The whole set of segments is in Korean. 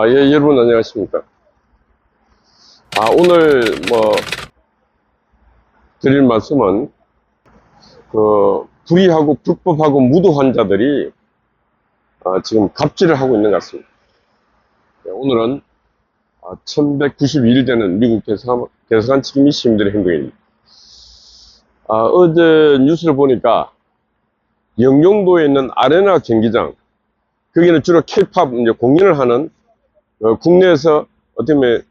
예, 여러분 안녕하십니까. 오늘 드릴 말씀은 불의하고 불법하고 무도한 자들이 지금 갑질을 하고 있는 것 같습니다. 오늘은 1192일 되는 미국 대사관 측임 시민들의 행동입니다. 어제 뉴스를 보니까 영종도에 있는 아레나 경기장, 거기는 주로 K-POP 이제 공연을 하는 국내에서 어떻게 보면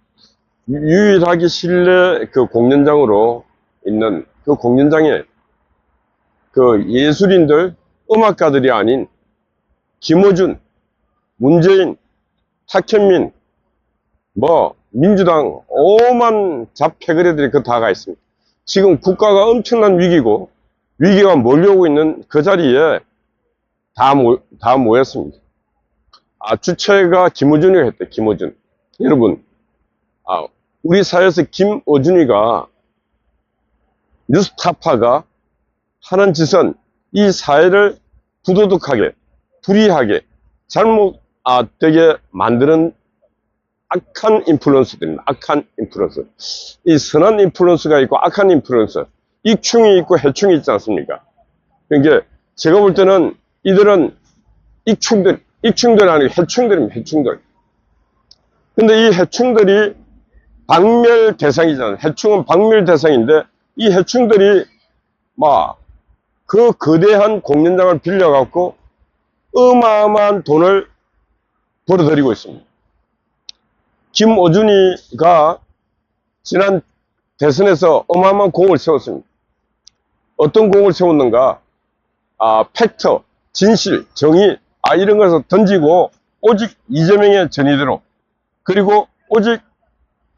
유일하게 실내 그 공연장으로 있는 그 공연장에 그 예술인들, 음악가들이 아닌 김어준, 문재인, 탁현민, 민주당 오만 잡패거리들이 그 다가 있습니다. 지금 국가가 엄청난 위기고 위기가 몰려오고 있는 그 자리에 다 모였습니다. 주체가 김어준이가 했대, 김어준. 여러분, 우리 사회에서 김어준이가, 뉴스타파가 하는 짓은 이 사회를 부도덕하게, 불의하게, 잘못되게 만드는 악한 인플루언서들입니다. 악한 인플루언서. 이 선한 인플루언서가 있고 악한 인플루언서, 익충이 있고 해충이 있지 않습니까? 그러니까 제가 볼 때는 이들은 익충들이 아니고 해충들입니다. 해충들. 근데 이 해충들이 박멸 대상이잖아요. 해충은 박멸 대상인데 이 해충들이 그 거대한 공연장을 빌려갖고 어마어마한 돈을 벌어들이고 있습니다. 김어준이가 지난 대선에서 어마어마한 공을 세웠습니다. 어떤 공을 세웠는가? 팩트, 진실, 정의, 이런 것을 던지고 오직 이재명의 전의대로, 그리고 오직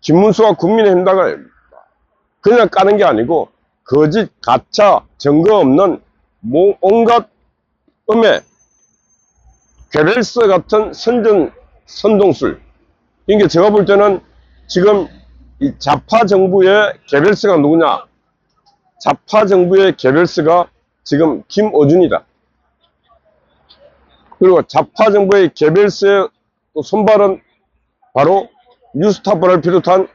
김문수와 국민의힘당을 그냥 까는 게 아니고 거짓, 가짜, 증거 없는 온갖 음해, 괴벨스 같은 선동술. 그러니까 제가 볼 때는 지금 이 좌파 정부의 괴벨스가 누구냐? 좌파 정부의 괴벨스가 지금 김어준이다. 그리고 좌파 정부의 괴벨스의 또 손발은 바로 뉴스타파를 비롯한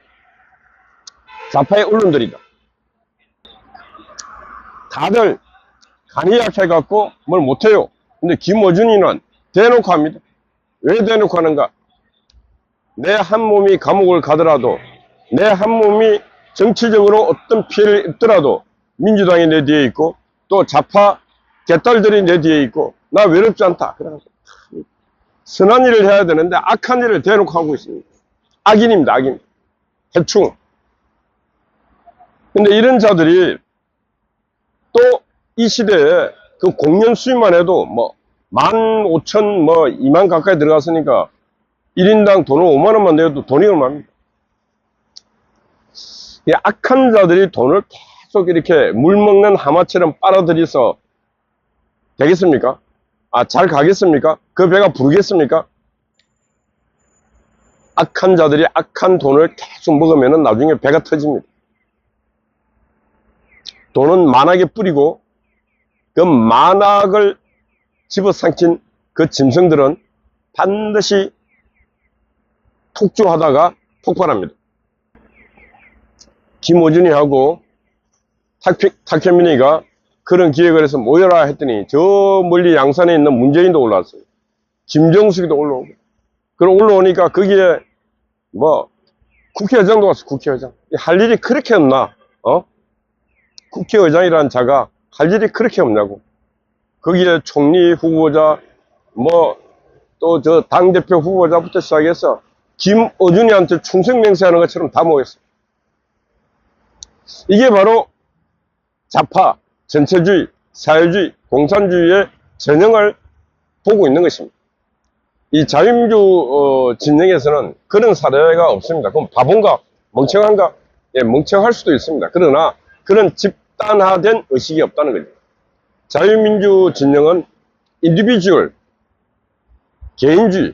좌파의 언론들이다. 다들 간이 약해갖고 뭘 못해요. 근데 김어준이는 대놓고 합니다. 왜 대놓고 하는가? 내 한 몸이 감옥을 가더라도, 내 한 몸이 정치적으로 어떤 피해를 입더라도 민주당이 내 뒤에 있고 또 좌파 개딸들이 내 뒤에 있고 나 외롭지 않다. 그래가지고 선한 일을 해야 되는데 악한 일을 대놓고 하고 있습니다. 악인입니다. 악인. 해충. 근데 이런 자들이 또 이 시대에 그 공연 수입만 해도 15,000 2만 가까이 들어갔으니까 1인당 돈을 5만원만 내도 돈이 얼마입니까? 이 악한 자들이 돈을 계속 이렇게 물먹는 하마처럼 빨아들여서 되겠습니까? 잘 가겠습니까? 그 배가 부르겠습니까? 악한 자들이 악한 돈을 계속 먹으면 나중에 배가 터집니다. 돈은 만악에 뿌리고 그 만악을 집어삼킨 그 짐승들은 반드시 폭주하다가 폭발합니다. 김어준이하고 탁현민이가 그런 기획을 해서 모여라 했더니 저 멀리 양산에 있는 문재인도 올라왔어요. 김정숙이도 올라오고. 그럼 올라오니까 거기에 국회의장도 왔어. 국회의장. 할 일이 그렇게 없나? 국회의장이라는 자가 할 일이 그렇게 없냐고. 거기에 총리 후보자, 또 저 당대표 후보자부터 시작해서 김어준이한테 충성 맹세하는 것처럼 다 모였어요. 이게 바로 좌파, 전체주의, 사회주의, 공산주의의 전형을 보고 있는 것입니다. 이 자유민주 진영에서는 그런 사례가 없습니다. 그럼 바본가? 멍청한가? 예, 멍청할 수도 있습니다. 그러나 그런 집단화된 의식이 없다는 거죠. 자유민주 진영은 인디비주얼, 개인주의,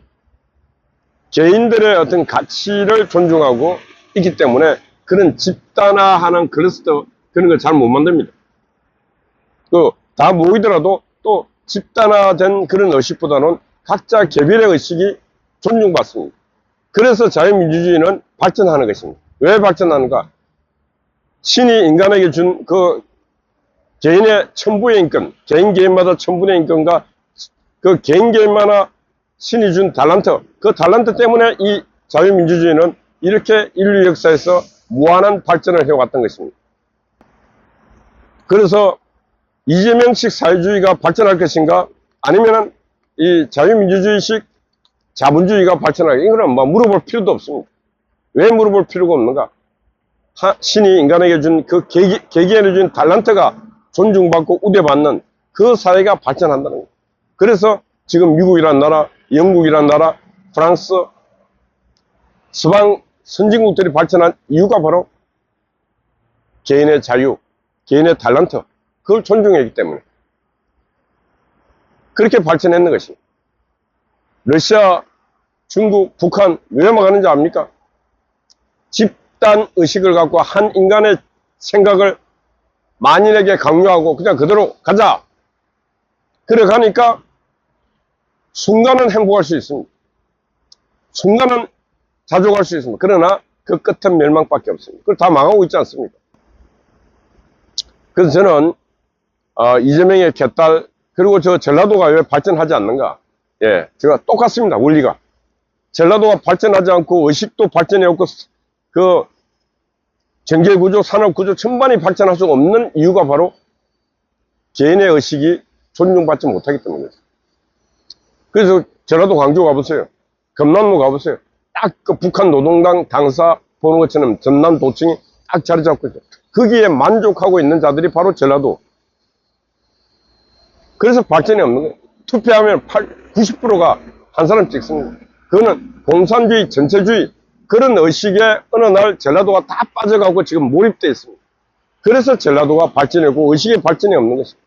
개인들의 어떤 가치를 존중하고 있기 때문에 그런 집단화하는 클러스터 그런 걸 잘 못 만듭니다. 다 모이더라도 또 집단화된 그런 의식보다는 각자 개별의 의식이 존중받습니다. 그래서 자유민주주의는 발전하는 것입니다. 왜 발전하는가? 신이 인간에게 준 그 개인의 천부의 인권, 개인마다 천분의 인권과 그 개인마다 신이 준 달란트, 그 달란트 때문에 이 자유민주주의는 이렇게 인류 역사에서 무한한 발전을 해왔던 것입니다. 그래서 이재명식 사회주의가 발전할 것인가? 아니면은 이 자유민주주의식 자본주의가 발전할 것인가? 이거는 뭐 물어볼 필요도 없습니다. 왜 물어볼 필요가 없는가? 신이 인간에게 준 그 개개인에 준 달란트가 존중받고 우대받는 그 사회가 발전한다는 거예요. 그래서 지금 미국이란 나라, 영국이란 나라, 프랑스, 서방 선진국들이 발전한 이유가 바로 개인의 자유, 개인의 달란트, 그걸 존중했기 때문에 그렇게 발전했는 것입니다. 러시아, 중국, 북한 왜 막았는지 압니까? 집단 의식을 갖고 한 인간의 생각을 만인에게 강요하고 그냥 그대로 가자. 그래 가니까 순간은 행복할 수 있습니다. 순간은 자족할 수 있습니다. 그러나 그 끝은 멸망밖에 없습니다. 그걸 다 망하고 있지 않습니까? 그래서 저는 이재명의 개딸 그리고 저 전라도가 왜 발전하지 않는가? 예, 제가 똑같습니다. 원리가. 전라도가 발전하지 않고 의식도 발전해 없고 그 경제구조, 산업구조 전반이 발전할 수 없는 이유가 바로 개인의 의식이 존중받지 못하기 때문이죠. 그래서 전라도 광주 가보세요. 금남로 가보세요. 딱 그 북한 노동당 당사 보는 것처럼 전남 도청이 딱 자리 잡고 있어요. 거기에 만족하고 있는 자들이 바로 전라도. 그래서 발전이 없는 거예요. 투표하면 90%가 한 사람 찍습니다. 그거는 공산주의, 전체주의 그런 의식에 어느 날 전라도가 다 빠져가고 지금 몰입되어 있습니다. 그래서 전라도가 발전하고 의식의 발전이 없는 것입니다.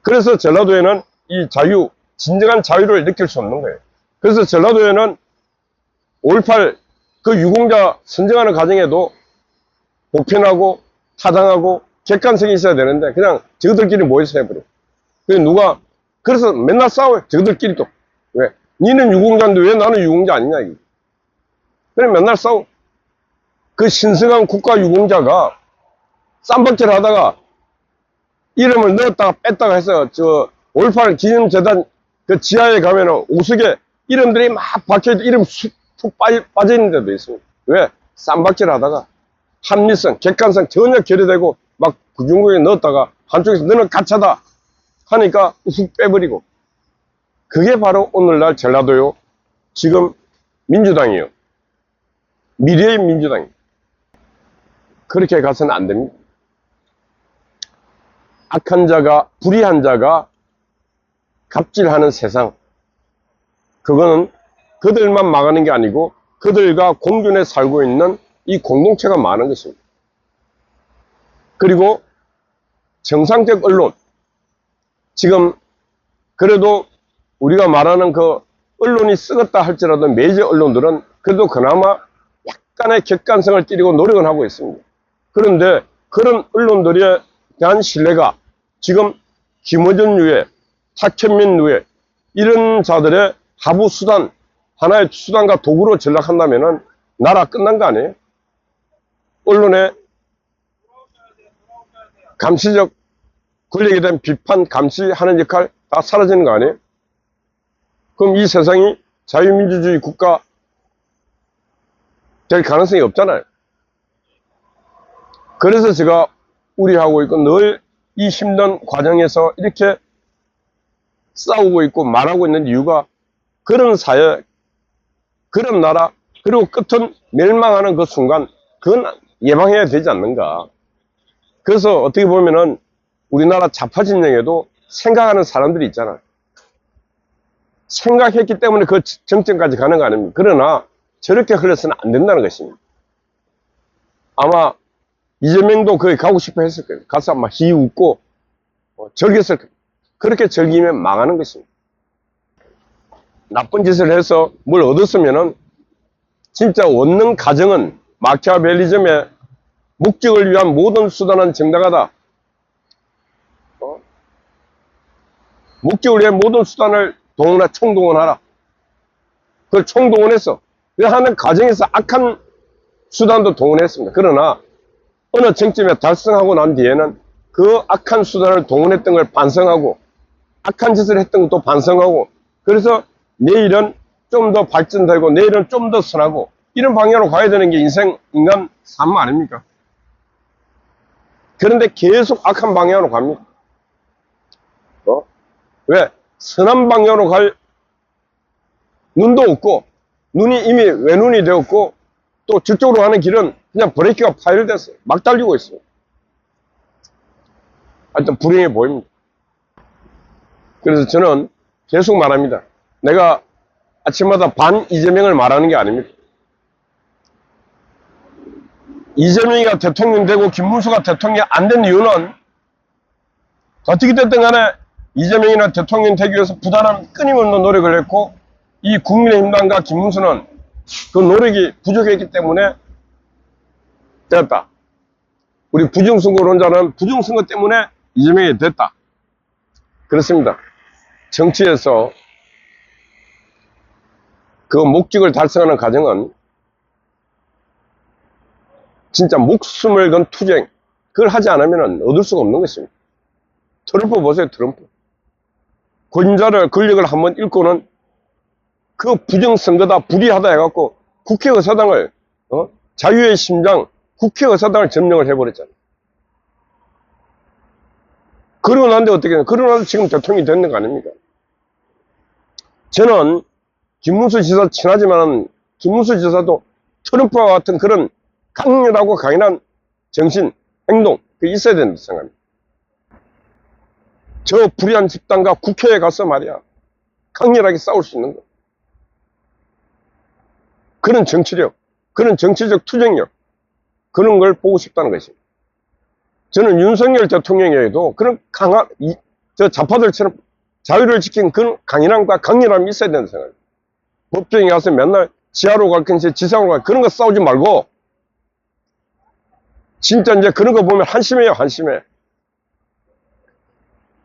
그래서 전라도에는 이 자유, 진정한 자유를 느낄 수 없는 거예요. 그래서 전라도에는 5.18 그 유공자 선정하는 과정에도 보편하고 타당하고 객관성이 있어야 되는데 그냥 저들끼리 모여서 해버려. 그래서 맨날 싸워요. 저들끼리 또. 왜? 니는 유공자인데 왜 나는 유공자 아니냐 이게. 그래 맨날 싸워. 그 신성한 국가 유공자가 쌈박질 하다가 이름을 넣었다가 뺐다가 해서 저 5.18 기념재단 그 지하에 가면은 오숙에 이름들이 막 박혀있고 이름 푹 빠져있는 데도 있습니다. 왜? 쌈박질 하다가 합리성, 객관성 전혀 결여되고 막 구중국에 넣었다가 한쪽에서 너는 가짜다 하니까 훅 빼버리고 그게 바로 오늘날 전라도요. 지금 민주당이요. 미래의 민주당이요. 그렇게 가서는 안 됩니다. 악한 자가, 불의한 자가 갑질하는 세상. 그거는 그들만 망하는 게 아니고 그들과 공존해 살고 있는 이 공동체가 많은 것입니다. 그리고 정상적 언론. 지금 그래도 우리가 말하는 그 언론이 썩었다 할지라도 메이저 언론들은 그래도 그나마 약간의 객관성을 띠리고 노력은 하고 있습니다. 그런데 그런 언론들에 대한 신뢰가 지금 김어준 유해, 탁현민 유해 이런 자들의 하부 수단, 하나의 수단과 도구로 전락한다면은 나라 끝난 거 아니에요? 언론의 감시적 권력에 대한 비판, 감시하는 역할 다 사라지는 거 아니에요? 그럼 이 세상이 자유민주주의 국가 될 가능성이 없잖아요. 그래서 제가 우려하고 있고 늘 이 힘든 과정에서 이렇게 싸우고 있고 말하고 있는 이유가 그런 사회, 그런 나라, 그리고 끝은 멸망하는 그 순간 그건 예방해야 되지 않는가. 그래서 어떻게 보면은 우리나라 좌파 진영에도 생각하는 사람들이 있잖아요. 생각했기 때문에 그 정점까지 가는 거 아닙니까? 그러나 저렇게 흘러서는 안 된다는 것입니다. 아마 이재명도 거기 가고 싶어 했을 거예요. 가서 아마 히 웃고 즐겼을 거예요. 그렇게 즐기면 망하는 것입니다. 나쁜 짓을 해서 뭘 얻었으면은 진짜 얻는 가정은 마키아벨리즘의 목적을 위한 모든 수단은 정당하다. 목적을 위한 모든 수단을 총동원하라. 그걸 총동원해서 그 하는 과정에서 악한 수단도 동원했습니다. 그러나 어느 정점에 달성하고 난 뒤에는 그 악한 수단을 동원했던 걸 반성하고 악한 짓을 했던 것도 반성하고 그래서 내일은 좀 더 발전되고 내일은 좀 더 선하고 이런 방향으로 가야 되는 게 인간 삶 아닙니까? 그런데 계속 악한 방향으로 갑니다. 왜? 선한 방향으로 갈 눈도 없고 눈이 이미 외눈이 되었고 또 저쪽으로 가는 길은 그냥 브레이크가 파열됐어요. 막 달리고 있어요. 하여튼 불행해 보입니다. 그래서 저는 계속 말합니다. 내가 아침마다 반 이재명을 말하는 게 아닙니다. 이재명이가 대통령 되고 김문수가 대통령이 안 된 이유는 어떻게 됐든 간에 이재명이나 대통령 되기 위해서 부단한 끊임없는 노력을 했고 이 국민의힘당과 김문수는 그 노력이 부족했기 때문에 됐다. 우리 부정선거론자는 부정선거 때문에 이재명이 됐다. 그렇습니다. 정치에서 그 목적을 달성하는 과정은 진짜 목숨을 건 투쟁, 그걸 하지 않으면 얻을 수가 없는 것입니다. 트럼프 보세요. 트럼프 권력을 한번 잃고는 그 부정선거다 불의하다 해갖고 국회의사당을 자유의 심장 국회의사당을 점령을 해버렸잖아요. 그러고 난데 어떻게 해요? 그러고 나서 지금 대통령이 됐는 거 아닙니까? 저는 김문수 지사 친하지만 김문수 지사도 트럼프와 같은 그런 강렬하고 강인한 정신, 행동 그게 있어야 된다고 생각합니다. 저 불의한 집단과 국회에 가서 말이야 강렬하게 싸울 수 있는 거. 그런 정치력, 그런 정치적 투쟁력 그런 걸 보고 싶다는 것입니다. 저는 윤석열 대통령에게도 그런 강한 저 좌파들처럼 자유를 지킨 그런 강인함과 강렬함이 있어야 된다고 생각합니다. 법정에 가서 맨날 지하로 갈 건지 지상으로 갈 그런 거 싸우지 말고 진짜 이제 그런 거 보면 한심해요. 한심해.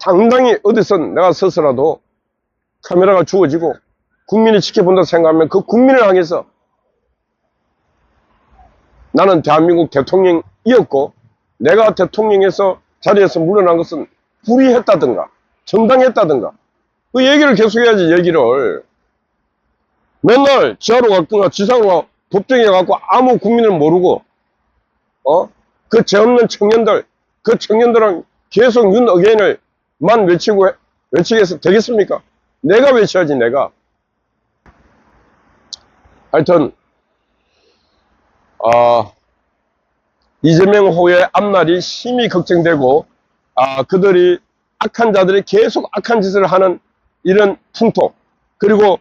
당당히 어디서 내가 서서라도 카메라가 주어지고 국민이 지켜본다 생각하면 그 국민을 향해서 나는 대한민국 대통령이었고 내가 대통령에서 자리에서 물러난 것은 불의했다든가 정당했다든가 그 얘기를 계속해야지. 얘기를 맨날 지하로 갔든가 지상으로 법정에 가고 아무 국민을 모르고 그 죄 없는 청년들 그 청년들은 계속 윤 어게인을 만 외치게 해서 되겠습니까? 내가 외쳐야지. 내가 하여튼 이재명 후의 앞날이 심히 걱정되고 그들이 악한 자들이 계속 악한 짓을 하는 이런 풍토 그리고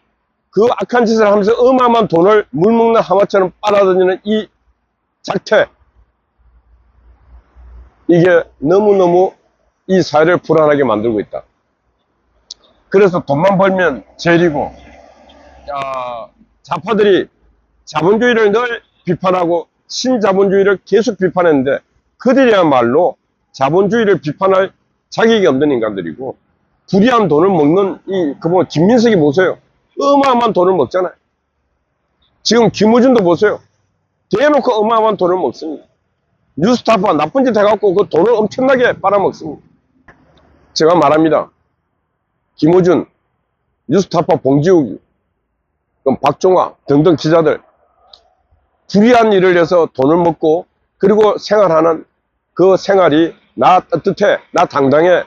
그 악한 짓을 하면서 어마어마한 돈을 물먹는 하마처럼 빨아들이는 이 작태 이게 너무너무 이 사회를 불안하게 만들고 있다. 그래서 돈만 벌면 제일이고 좌파들이 자본주의를 늘 비판하고 신자본주의를 계속 비판했는데 그들이야말로 자본주의를 비판할 자격이 없는 인간들이고 불의한 돈을 먹는 그 김민석이 보세요. 어마어마한 돈을 먹잖아요. 지금 김어준도 보세요. 대놓고 어마어마한 돈을 먹습니다. 뉴스타파 나쁜 짓 해갖고 그 돈을 엄청나게 빨아먹습니다. 제가 말합니다. 김어준, 뉴스타파 봉지욱이, 박종화 등등 기자들 불의한 일을 해서 돈을 먹고 그리고 생활하는 그 생활이 나 따뜻해, 나 당당해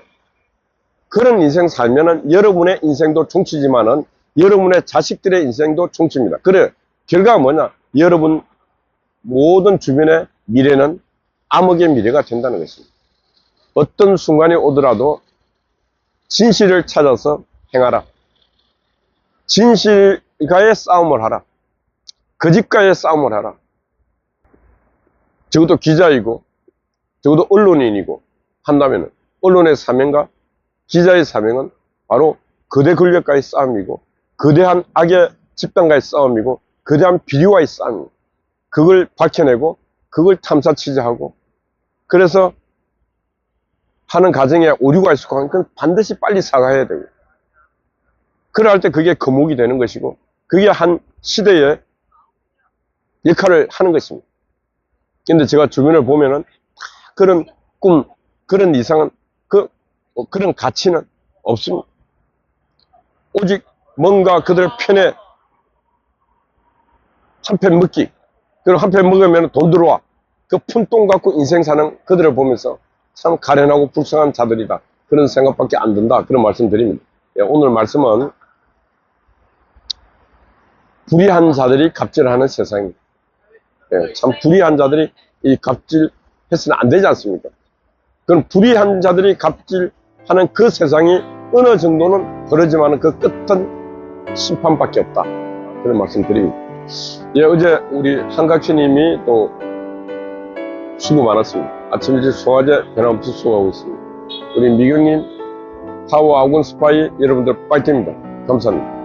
그런 인생 살면은 여러분의 인생도 충치지만은 여러분의 자식들의 인생도 충치입니다. 그래 결과가 뭐냐? 여러분 모든 주변의 미래는 암흑의 미래가 된다는 것입니다. 어떤 순간이 오더라도 진실을 찾아서 행하라. 진실과의 싸움을 하라. 거짓과의 싸움을 하라. 적어도 기자이고 적어도 언론인이고 한다면 언론의 사명과 기자의 사명은 바로 거대 권력과의 싸움이고 거대한 악의 집단과의 싸움이고 거대한 비리와의 싸움입니다. 그걸 밝혀내고 그걸 탐사 취재하고 그래서 하는 과정에 오류가 있을 거면 그건 반드시 빨리 사과해야 되고 그럴 때 그게 거목이 되는 것이고 그게 한 시대의 역할을 하는 것입니다. 근데 제가 주변을 보면은 그런 꿈, 그런 이상은, 그런 가치는 없습니다. 오직 뭔가 그들 편에 한 편 먹기, 그리고 한 편 먹으면 돈 들어와. 그 푼돈 갖고 인생 사는 그들을 보면서 참 가련하고 불쌍한 자들이다. 그런 생각밖에 안 든다. 그런 말씀 드립니다. 예, 오늘 말씀은 불의한 자들이 갑질하는 세상입니다. 예, 참 불의한 자들이 이 갑질해서는 안 되지 않습니까? 그럼 불의한 자들이 갑질하는 그 세상이 어느 정도는 그러지만 그 끝은 심판밖에 없다. 그런 말씀 드립니다. 예, 어제 우리 한각시님이 또 수고 많았습니다. 아침 일찍 소화제 변함없이 수고하고 있습니다. 우리 미경님, 파워 아군 스파이 여러분들 파이팅입니다. 감사합니다.